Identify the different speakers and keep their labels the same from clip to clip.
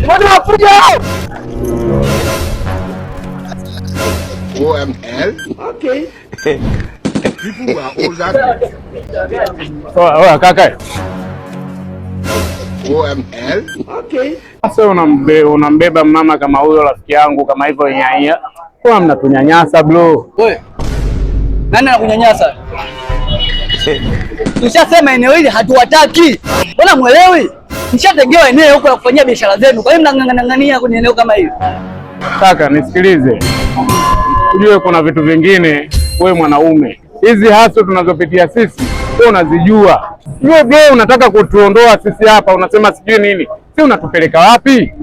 Speaker 1: Mbona wafuja hao?
Speaker 2: OML.
Speaker 1: Okay.
Speaker 2: People who are older.
Speaker 3: Oya kaka.
Speaker 2: OML.
Speaker 1: Okay.
Speaker 3: Sasa unambeba mama kama huyo rafiki yangu kama hivyo nyanya. Kwa mnatunyanyasa bro.
Speaker 4: Wewe. Nani anakunyanyasa? Tushasema eneo hili hatuwataki. Mbona muelewi? Nishategewa eneo huko la kufanyia biashara zenu. Kwa nini mnang'ang'ania kwenye eneo kama hili?
Speaker 3: Kaka nisikilize. Ujue kuna vitu vingine wewe mwanaume. Hizi haso tunazopitia sisi wewe unazijua. Wewe unataka kutuondoa sisi hapa unasema sijui nini. Si unatupeleka wapi?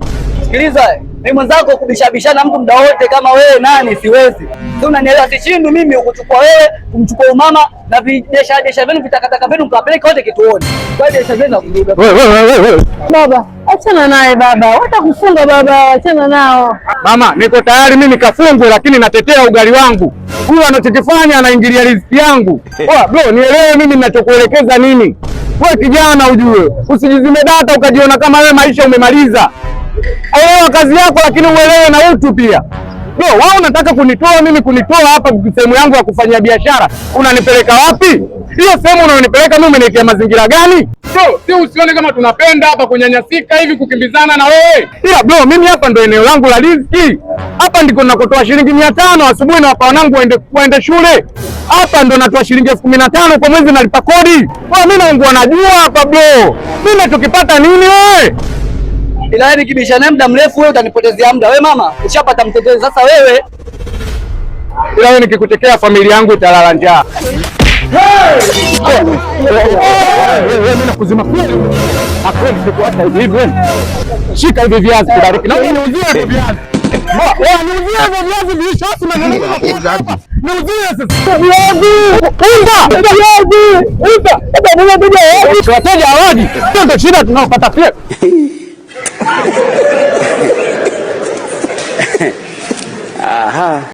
Speaker 4: Sikiliza, mimi mwenzako kubishabishana mtu muda wote kama wewe nani siwezi. Si unanielewa, sishindu mimi ukuchukua wewe, kumchukua umama na biashara vyenu vitakataka vyenu mkapeleka wote kituoni. Kwa biashara vyenu nakuduga.
Speaker 3: Wewe.
Speaker 5: Baba, achana naye baba. Watakufunga baba, achana nao.
Speaker 3: Mama, niko tayari mimi nikafungwe lakini natetea ugali wangu. Huyu anachokifanya anaingilia riziki yangu. Poa bro, nielewe mimi ninachokuelekeza nini. Wewe kijana ujue, usijizime data ukajiona kama wewe maisha umemaliza. Elewa kazi yako lakini uelewe na utu pia. Bro, wewe unataka kunitoa hapa sehemu yangu ya kufanyia biashara. Unanipeleka wapi? Hiyo sehemu unanipeleka mimi umeniwekea mazingira gani? Bro, si usione kama tunapenda hapa kunyanyasika hivi kukimbizana na wewe. Ila bro, mimi hapa ndo eneo langu la riziki. Hapa ndiko ninakotoa shilingi 500 asubuhi na wapa wanangu waende shule. Hapa ndo natoa shilingi 15,000 kwa mwezi nalipa kodi. Kwa mimi naungua najua hapa bro. Mimi nachokipata nini wewe?
Speaker 4: Ila wewe nikibishana muda mrefu wewe utanipotezea muda. Wewe mama, ushapata mtetezi sasa wewe.
Speaker 3: Ila wewe nikikutekea familia yangu italala njaa. Mimi nakuzima kweli. Akweli sikuacha hivi. Shika hivi viazi kubariki. Na niuzie hivi viazi. Niuzie hivi viazi vishasi na nini? Niuzie sasa. Viazi. Unga. Wateja hawaji. Ndio shida tunaopata pia.
Speaker 6: Aha.